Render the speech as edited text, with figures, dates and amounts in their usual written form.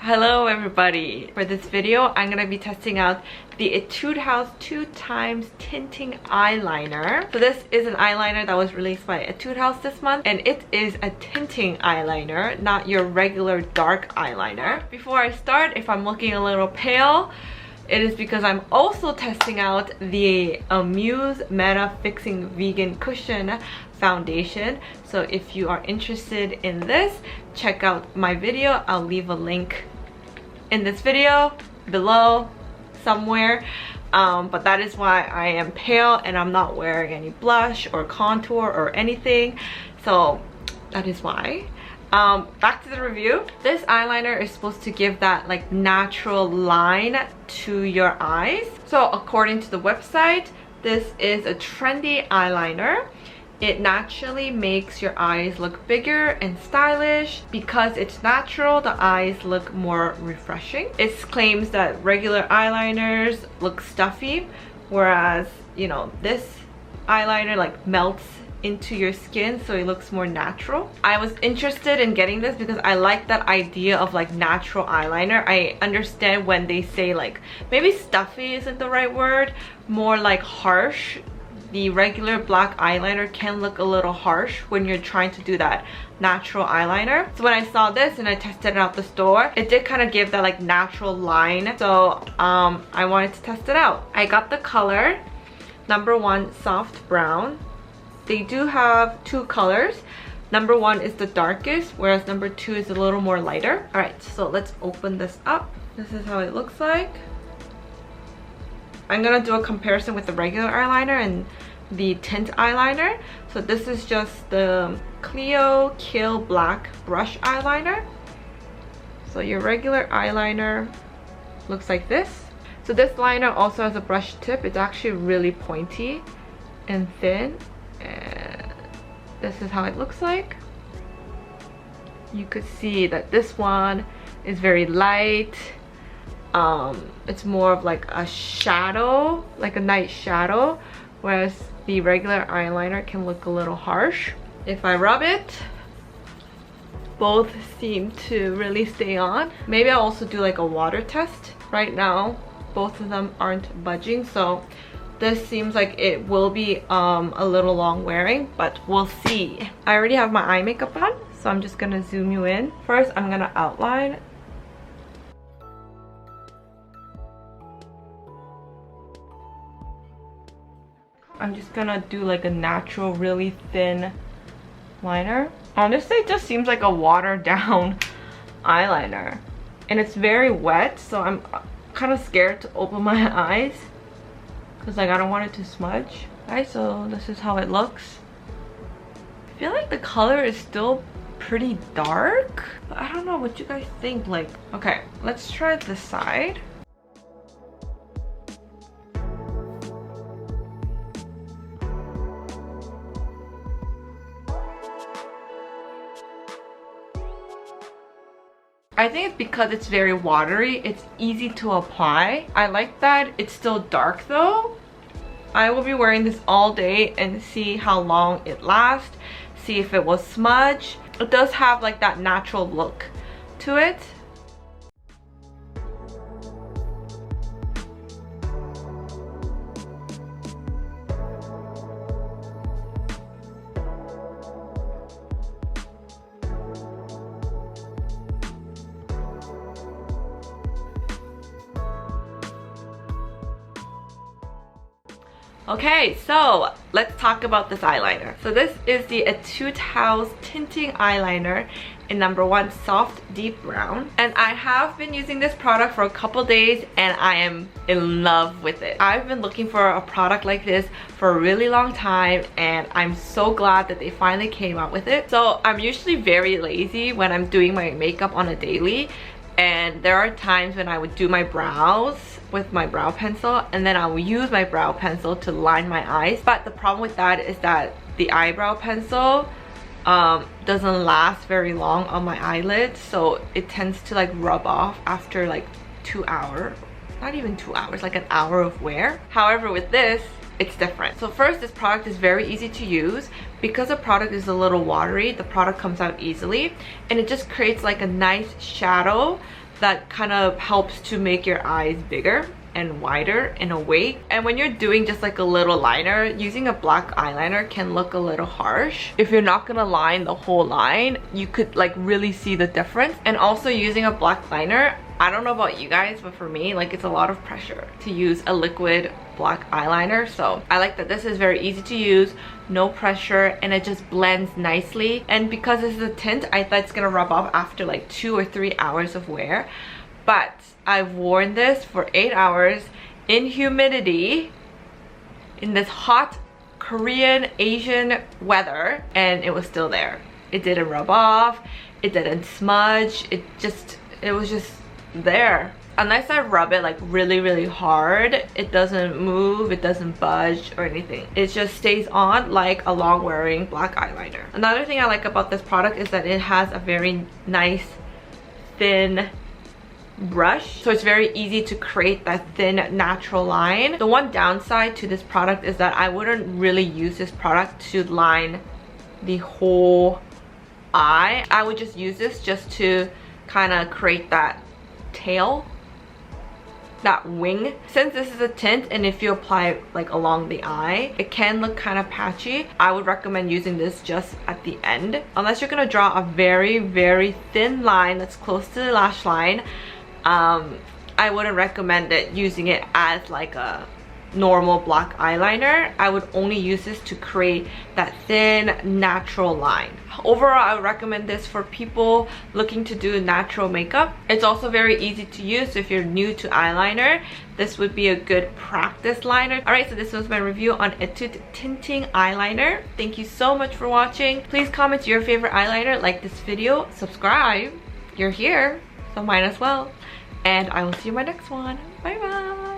Hello everybody! For this video, I'm going to be testing out the Etude House 2x tinting eyeliner. So this is an eyeliner that was released by Etude House this month, and it is a tinting eyeliner, not your regular dark eyeliner. Before I start, if I'm looking a little pale, it is because I'm also testing out the Muse Meta Fixing Vegan Cushion foundation. So if you are interested in this, check out my video. I'll leave a link in this video below somewhere, but that is why I am pale and I'm not wearing any blush or contour or anything, so that is why. Back to the review. This eyeliner is supposed to give that like natural line to your eyes. So according to the website, this is a trendy eyeliner. It naturally makes your eyes look bigger and stylish. Because it's natural, the eyes look more refreshing. It claims that regular eyeliners look stuffy, whereas, you know, this eyeliner like melts into your skin, so it looks more natural. I was interested in getting this because I like that idea of like natural eyeliner. I understand when they say like, maybe stuffy isn't the right word, more like harsh. The regular black eyeliner can look a little harsh when you're trying to do that natural eyeliner. So when I saw this and I tested it out the store, it did kind of give that like natural line. So I wanted to test it out. I got the color number 1 soft brown. They do have 2 colors. Number 1 is the darkest, whereas number 2 is a little more lighter. All right, so let's open this up. This is how it looks like. I'm gonna do a comparison with the regular eyeliner and the tint eyeliner. So this is just the Clio Kill Black brush eyeliner. So your regular eyeliner looks like this. So this liner also has a brush tip. It's actually really pointy and thin. And this is how it looks like. You could see that this one is very light. It's more of like a shadow, like a night shadow, whereas the regular eyeliner can look a little harsh. If I rub it, both seem to really stay on. Maybe I'll also do like a water test. Right now, both of them aren't budging, so this seems like it will be a little long wearing, but we'll see. I already have my eye makeup on, so I'm just gonna zoom you in. First, I'm gonna outline. I'm just gonna do like a natural, really thin liner. Honestly, it just seems like a watered down eyeliner. And it's very wet, so I'm kind of scared to open my eyes because like I don't want it to smudge. Alright, so this is how it looks. I feel like the color is still pretty dark, but I don't know what you guys think. Like, okay, let's try this side. I think it's because it's very watery, it's easy to apply. I like that it's still dark though. I will be wearing this all day and see how long it lasts, see if it will smudge. It does have like that natural look to it. Okay, so let's talk about this eyeliner. So this is the Etude House tinting eyeliner in number 1 soft deep brown, and I have been using this product for a couple days and I am in love with it. I've been looking for a product like this for a really long time and I'm so glad that they finally came out with it. So I'm usually very lazy when I'm doing my makeup on a daily, and there are times when I would do my brows with my brow pencil and then I will use my brow pencil to line my eyes. But the problem with that is that the eyebrow pencil doesn't last very long on my eyelids, so it tends to like rub off after like 2 hours. Not even 2 hours, like an hour of wear. However, with this, it's different. So first, this product is very easy to use. Because the product is a little watery, the product comes out easily and it just creates like a nice shadow that kind of helps to make your eyes bigger and wider in a way. And when you're doing just like a little liner, using a black eyeliner can look a little harsh. If you're not gonna line the whole line, you could like really see the difference. And also using a black liner, I don't know about you guys, but for me, like, it's a lot of pressure to use a liquid black eyeliner. So I like that this is very easy to use, no pressure, and it just blends nicely. And because this is a tint, I thought it's gonna rub off after like 2 or 3 hours of wear. But I've worn this for 8 hours in humidity in this hot Korean Asian weather, and it was still there. It didn't rub off, it didn't smudge, it was just there. Unless I rub it like really hard, it doesn't move, it doesn't budge or anything. It just stays on like a long wearing black eyeliner. Another thing I like about this product is that it has a very nice thin brush, so it's very easy to create that thin natural line. The one downside to this product is that I wouldn't really use this product to line the whole eye. I would just use this just to kind of create that tail, that wing. Since this is a tint, and if you apply it like along the eye, it can look kind of patchy. I would recommend using this just at the end, unless you're gonna draw a very thin line that's close to the lash line. I wouldn't recommend it using it as like a normal black eyeliner. I would only use this to create that thin natural line. Overall, I would recommend this for people looking to do natural makeup. It's also very easy to use, so if you're new to eyeliner, this would be a good practice liner. Alright, so this was my review on Etude Tinting Eyeliner. Thank you so much for watching. Please comment your favorite eyeliner, like this video, subscribe. You're here, so might as well. And I will see you in my next one. Bye bye.